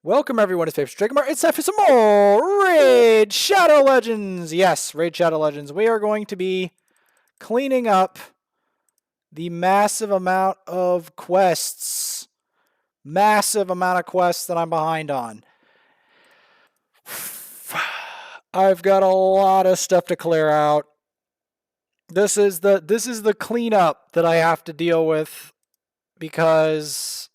Welcome everyone to Favorite Dragomar. It's time for some more Raid Shadow Legends. Yes, Raid Shadow Legends. We are going to be cleaning up the massive amount of quests. Massive amount of quests that I'm behind on. I've got a lot of stuff to clear out. This is the cleanup that I have to deal with because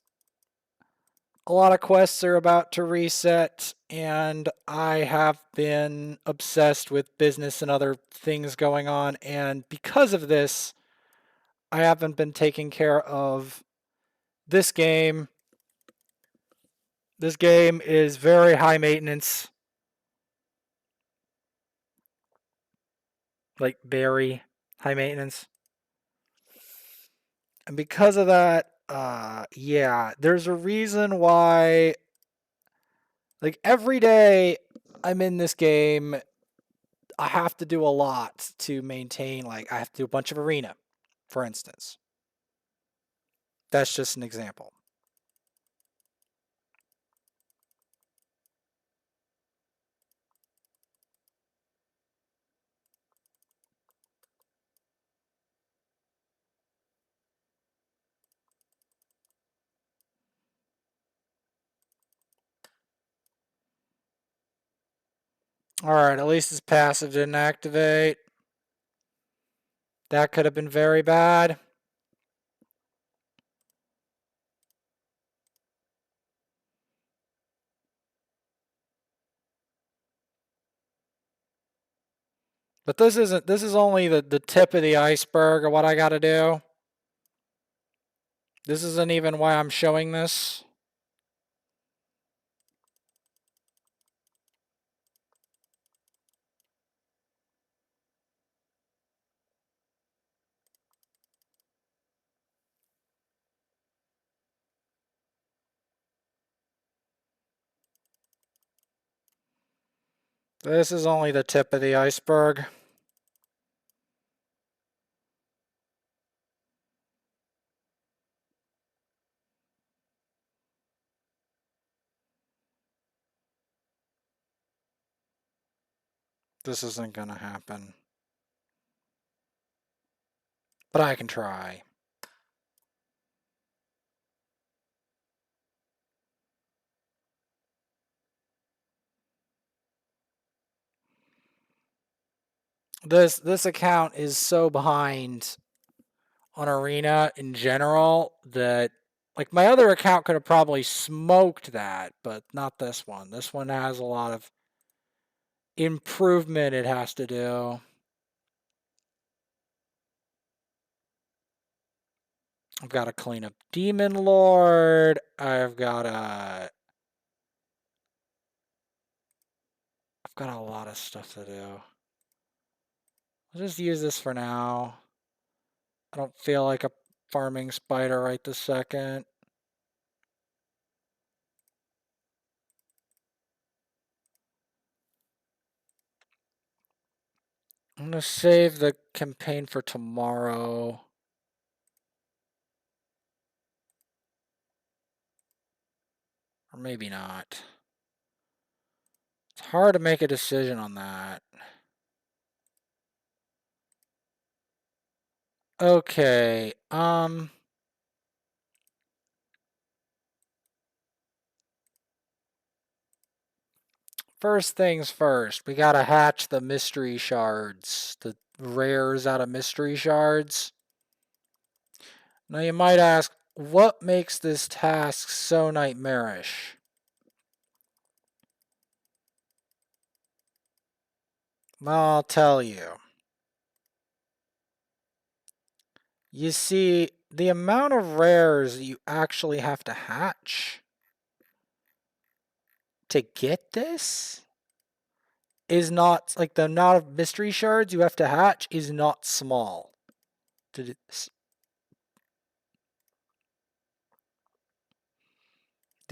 a lot of quests are about to reset, and I have been obsessed with business and other things going on, and because of this, I haven't been taking care of this game. This game is very high maintenance. Like, very high maintenance. And because of that, yeah, there's a reason why, like, every day I'm in this game, I have to do a lot to maintain, like, I have to do a bunch of arena, for instance. That's just an example. Alright, at least his passive didn't activate. That could have been very bad. But this is only the tip of the iceberg of what I gotta do. This isn't even why I'm showing this. This is only the tip of the iceberg. This isn't gonna happen. But I can try. This account is so behind on arena in general that, like, my other account could have probably smoked that, but not this one. This one has a lot of improvement it has to do. I've got to clean up Demon Lord. I've got a lot of stuff to do. I'll just use this for now. I don't feel like a farming spider right this second. I'm going to save the campaign for tomorrow. Or maybe not. It's hard to make a decision on that. Okay, first things first, we gotta hatch the mystery shards, the rares out of mystery shards. Now you might ask, what makes this task so nightmarish? Well, I'll tell you. You see, the amount of rares you actually have to hatch to get this is not, like, the amount of mystery shards you have to hatch is not small. The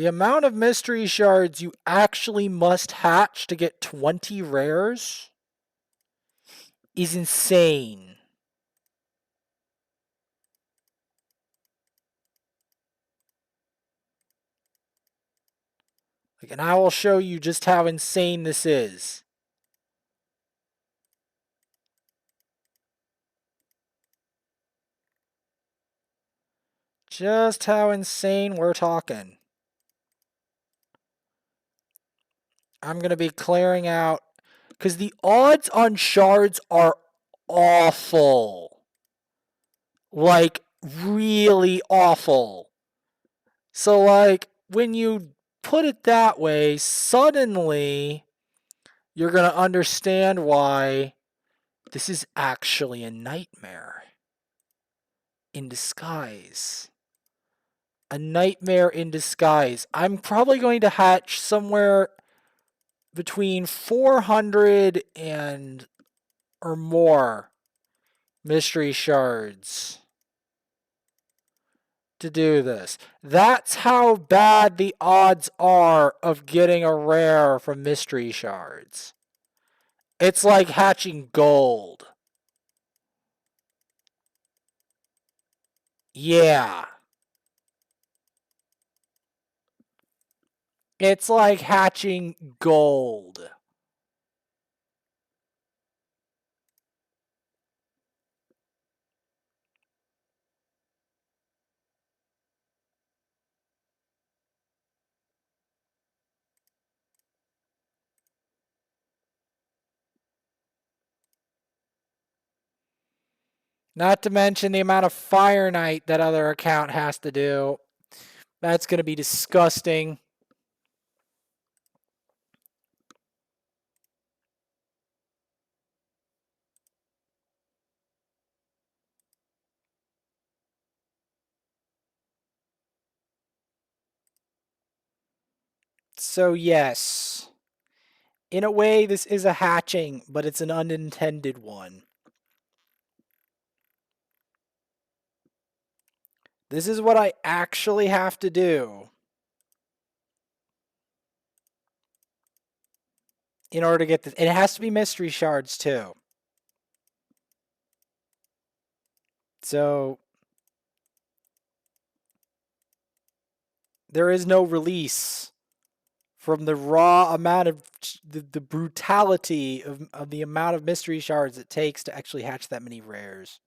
amount of mystery shards you actually must hatch to get 20 rares is insane. And I will show you just how insane this is. Just how insane we're talking. I'm going to be clearing out, because the odds on shards are awful. Like, really awful. So, like, when you put it that way, suddenly you're going to understand why this is actually a nightmare in disguise. A nightmare in disguise. I'm probably going to hatch somewhere between 400 and or more mystery shards to do this. That's how bad the odds are of getting a rare from mystery shards. It's like hatching gold. Yeah. It's like hatching gold. Not to mention the amount of Fire Knight that other account has to do. That's going to be disgusting. So yes, in a way this is a hatching, but it's an unintended one. This is what I actually have to do in order to get this. It has to be mystery shards too. So there is no release from the raw amount of the brutality of the amount of mystery shards it takes to actually hatch that many rares.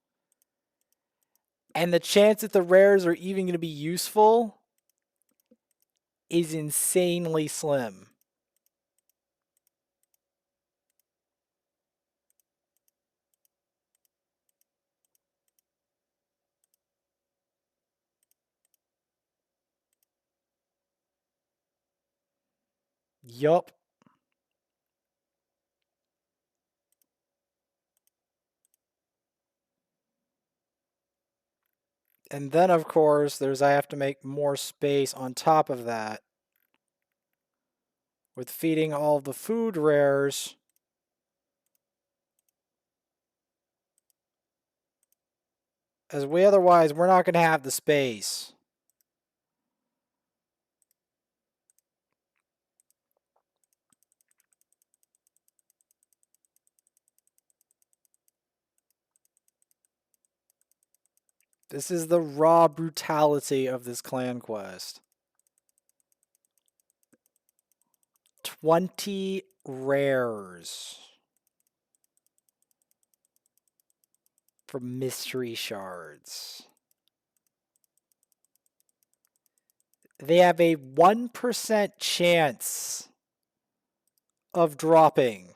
And the chance that the rares are even going to be useful is insanely slim. Yup. And then, of course, I have to make more space on top of that with feeding all the food rares. As otherwise, we're not going to have the space. This is the raw brutality of this clan quest. 20 rares for mystery shards. They have a 1% chance of dropping.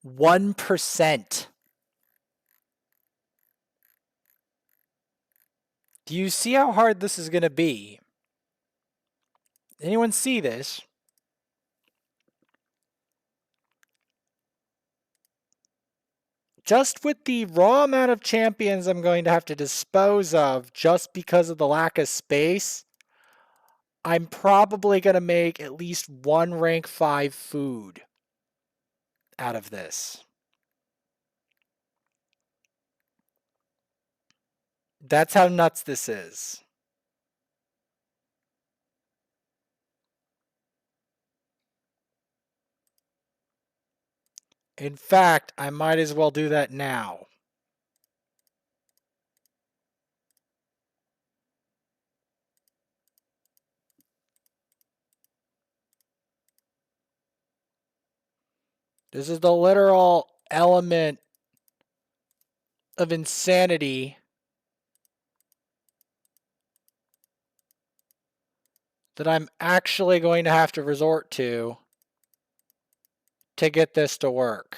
1%. Do you see how hard this is going to be? Anyone see this? Just with the raw amount of champions I'm going to have to dispose of just because of the lack of space, I'm probably going to make at least one rank 5 food out of this. That's how nuts this is. In fact, I might as well do that now. This is the literal element of insanity that I'm actually going to have to resort to get this to work.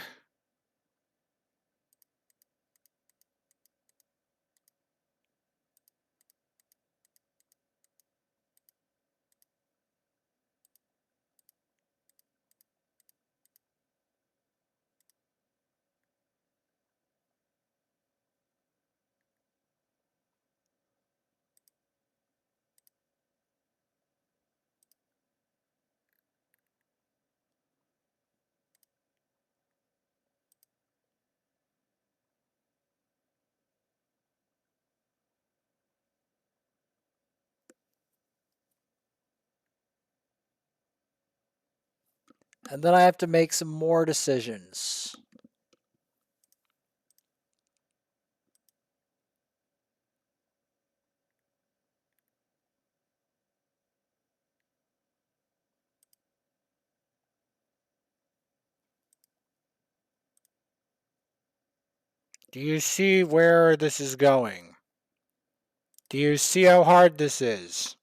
And then I have to make some more decisions. Do you see where this is going? Do you see how hard this is?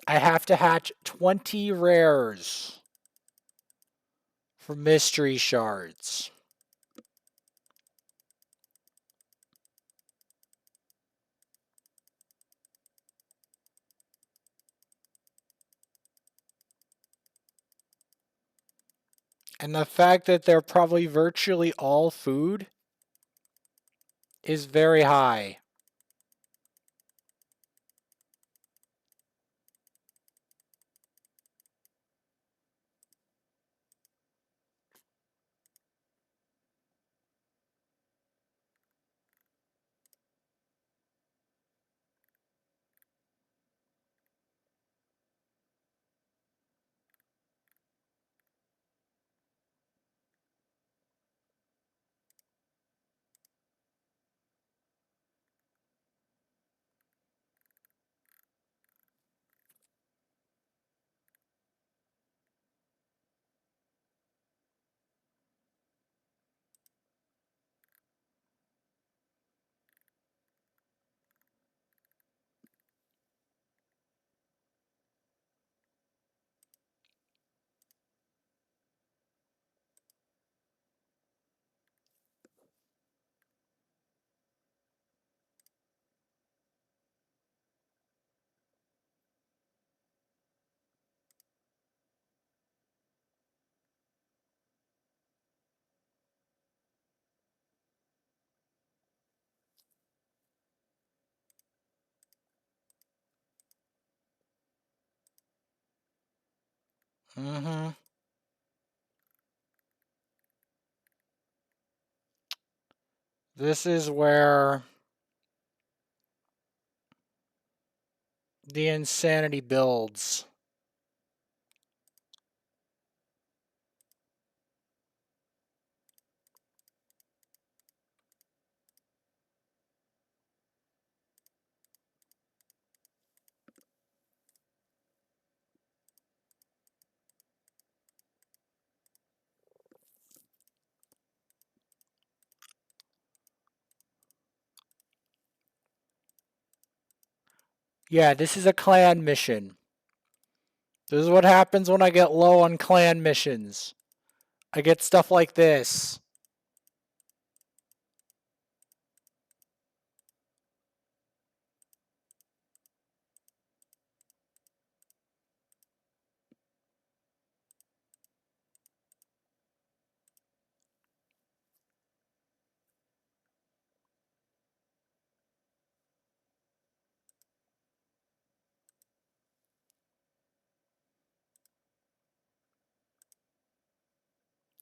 I have to hatch 20 rares for mystery shards. And the fact that they're probably virtually all food is very high. This is where the insanity builds. Yeah, this is a clan mission. This is what happens when I get low on clan missions. I get stuff like this.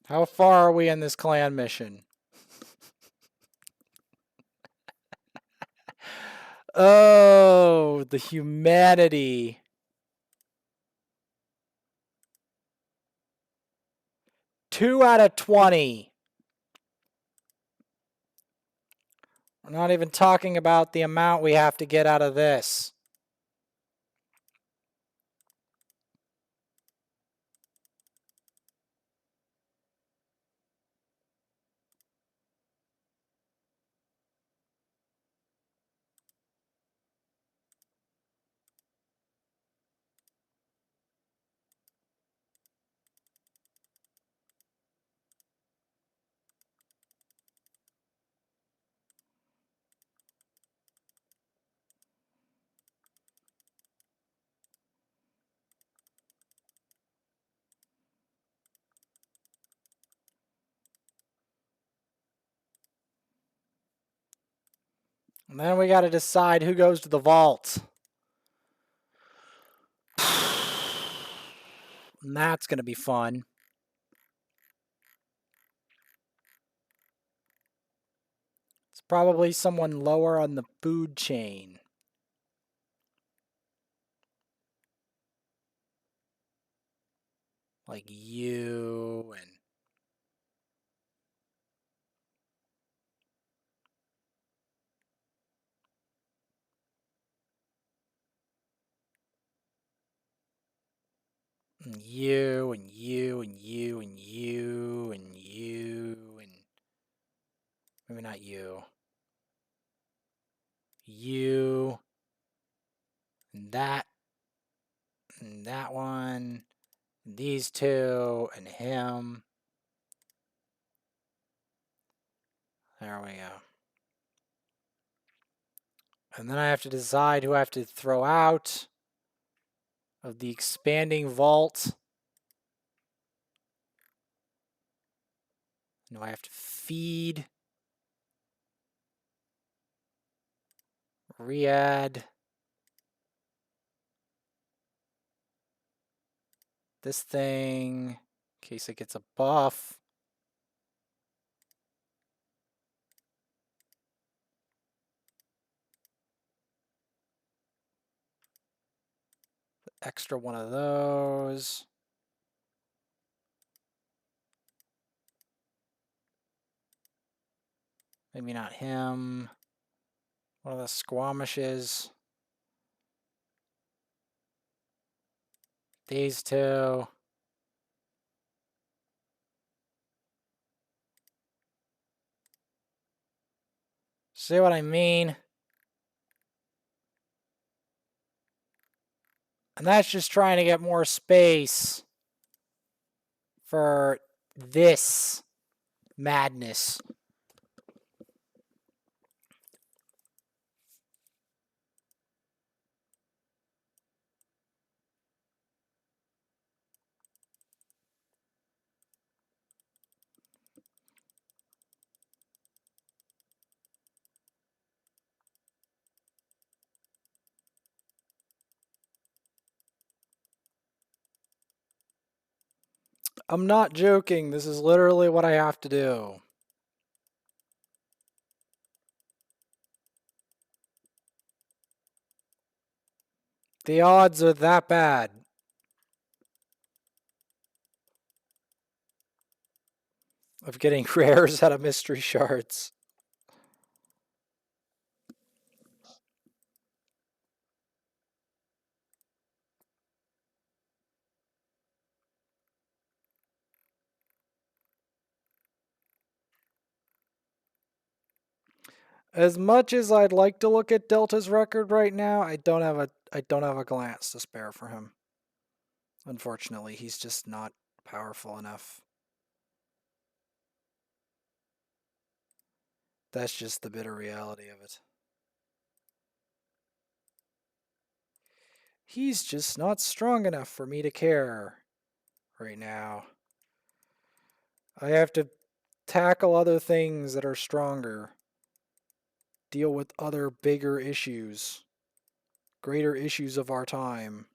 How far are we in this clan mission? Oh, the humanity. 2 out of 20. We're not even talking about the amount we have to get out of this. And then we got to decide who goes to the vault. And that's going to be fun. It's probably someone lower on the food chain. Like you and... you and you and you and you and you and maybe not you. You and that one, and these two and him. There we go. And then I have to decide who I have to throw out of the expanding vault. No, I have to feed, re-add this thing in case it gets a buff. Extra one of those. Maybe not him. One of the squamishes. These two. See what I mean? And that's just trying to get more space for this madness. I'm not joking. This is literally what I have to do. The odds are that bad. Of getting rares out of mystery shards. As much as I'd like to look at Delta's record right now, I don't have a glance to spare for him. Unfortunately, he's just not powerful enough. That's just the bitter reality of it. He's just not strong enough for me to care right now. I have to tackle other things that are stronger. Deal with other bigger issues. Greater issues of our time.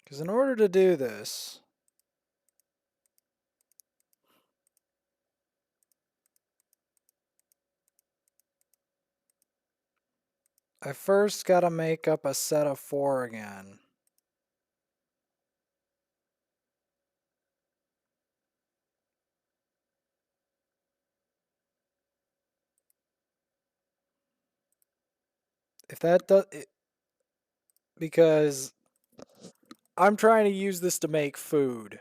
Because in order to do this, I first got to make up a set of 4 again. If that does, because I'm trying to use this to make food.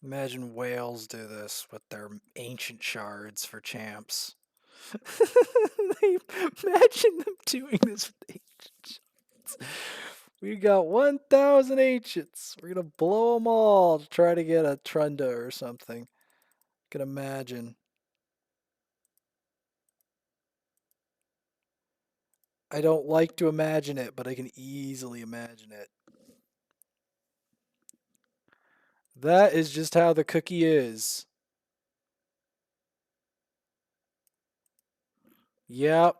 Imagine whales do this with their ancient shards for champs. Imagine them doing this with ancient shards. We got 1,000 ancients. We're gonna blow them all to try to get a Trunda or something. I can imagine. I don't like to imagine it, but I can easily imagine it. That is just how the cookie is. Yep.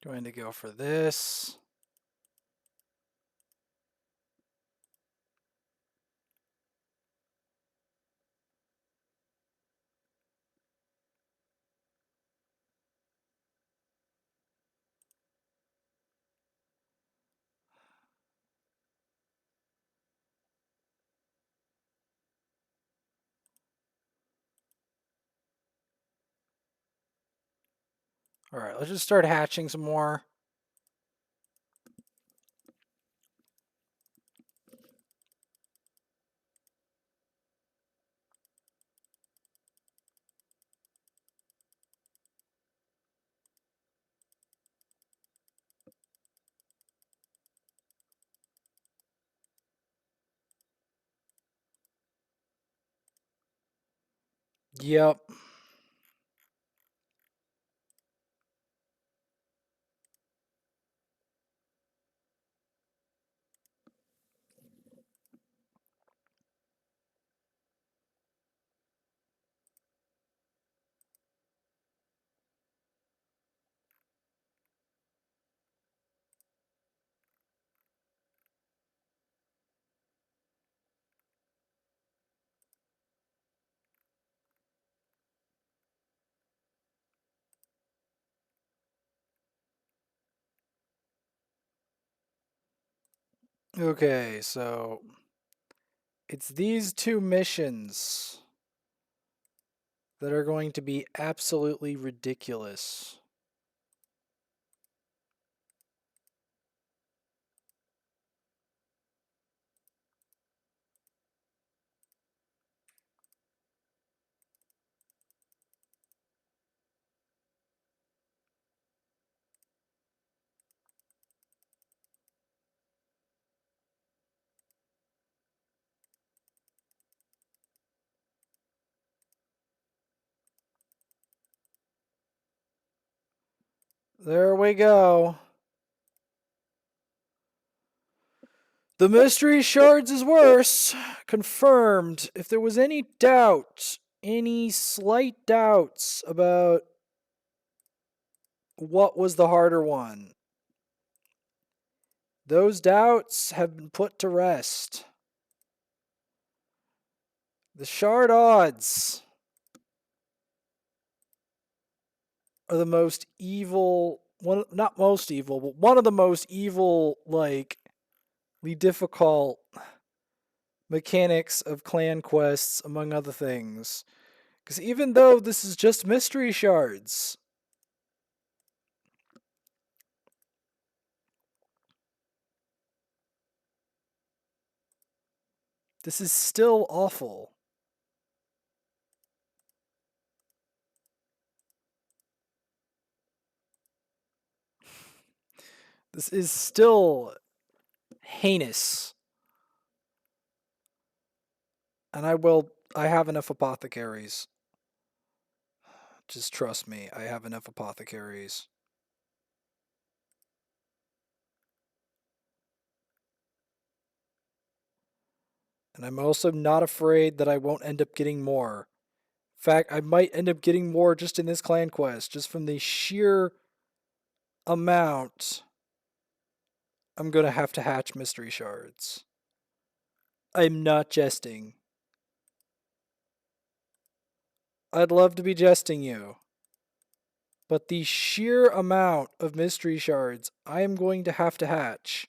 Going to go for this. All right, let's just start hatching some more. Yep. Okay, so it's these two missions that are going to be absolutely ridiculous. There we go. The mystery shards is worse. Confirmed. If there was any doubt, any slight doubts about what was the harder one, those doubts have been put to rest. The shard odds are the most evil, one, not most evil, but one of the most evil, like, difficult mechanics of clan quests, among other things. Because even though this is just mystery shards, this is still awful. This is still heinous. And I have enough apothecaries. Just trust me, I have enough apothecaries. And I'm also not afraid that I won't end up getting more. In fact, I might end up getting more just in this clan quest, just from the sheer amount I'm going to have to hatch mystery shards. I'm not jesting. I'd love to be jesting you. But the sheer amount of mystery shards I am going to have to hatch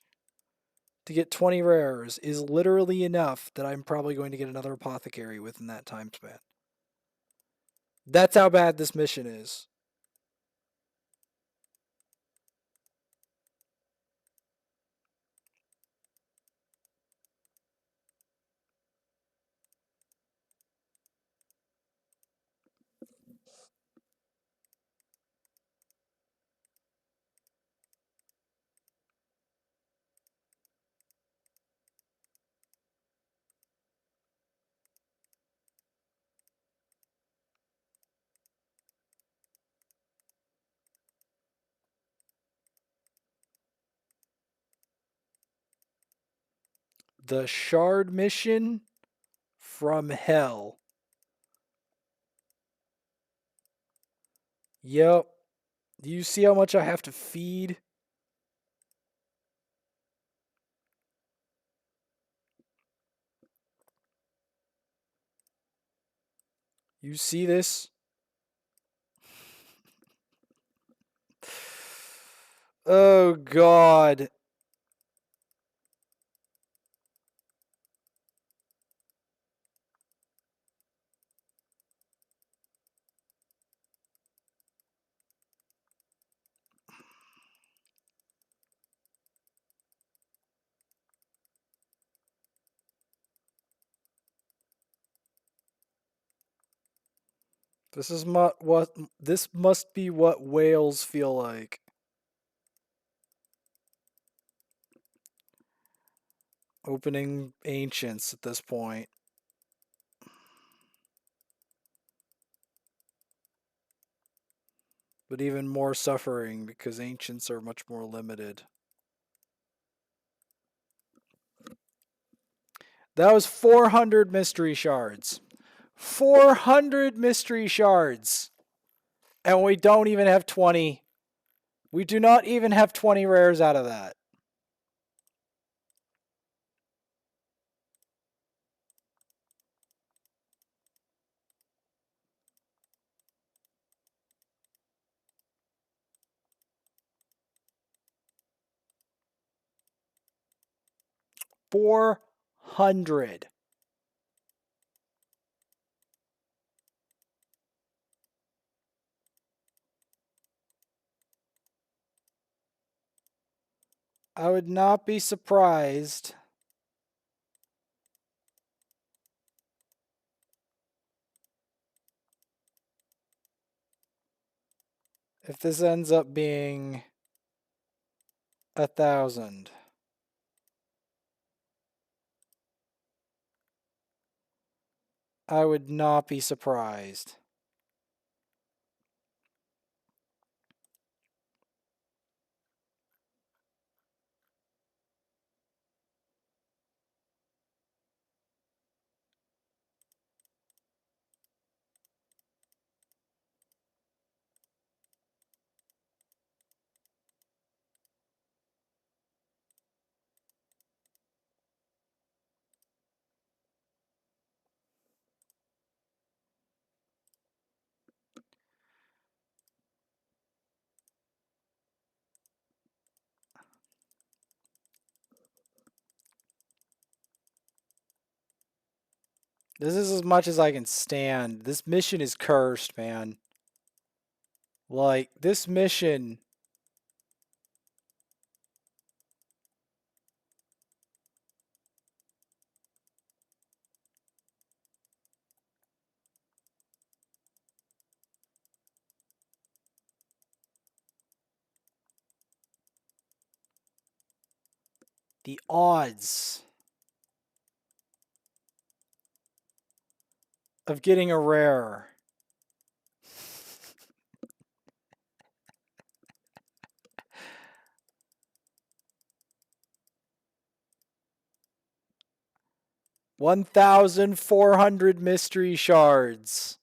to get 20 rares is literally enough that I'm probably going to get another apothecary within that time span. That's how bad this mission is. The shard mission from hell. Yep. Do you see how much I have to feed? You see this? Oh, God. This must be what whales feel like. Opening ancients at this point. But even more suffering because ancients are much more limited. That was 400 mystery shards. 400 mystery shards. And we don't even have 20. We do not even have 20 rares out of that. $400. I would not be surprised if this ends up being 1,000. I would not be surprised. This is as much as I can stand. This mission is cursed, man. Like, this mission... The odds of getting a rare. $1,400 mystery shards.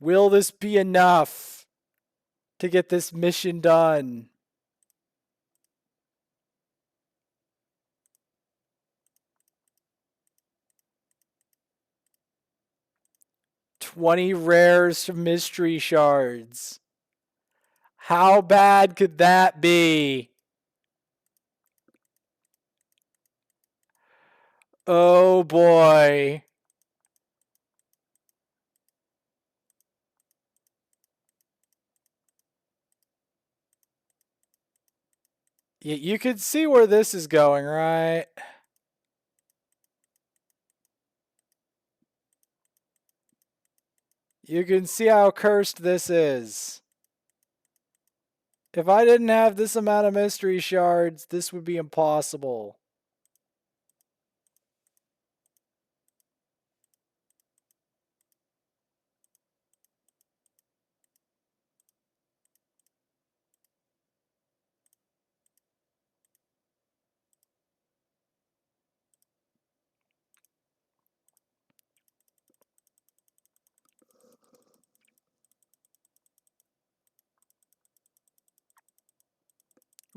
Will this be enough to get this mission done? $20 rares from mystery shards. How bad could that be? Oh boy. You can see where this is going, right? You can see how cursed this is. If I didn't have this amount of mystery shards, this would be impossible.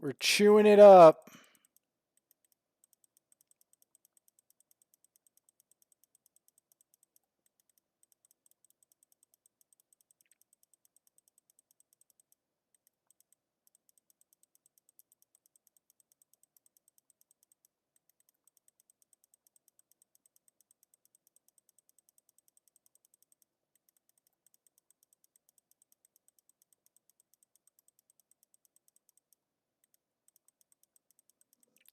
We're chewing it up.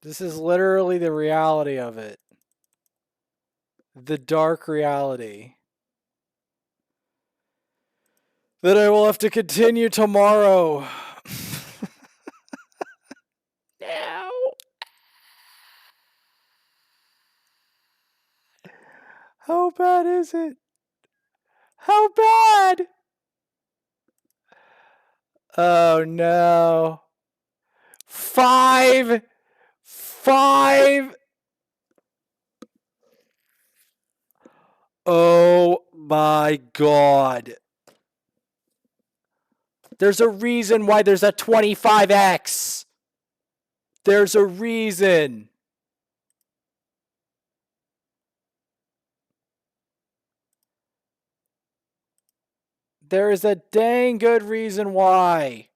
This is literally the reality of it. The dark reality. That I will have to continue tomorrow. No. How bad is it? How bad? Oh no. Five. Oh my god. There's a reason why there's a 25x. There's a reason. There is a dang good reason why.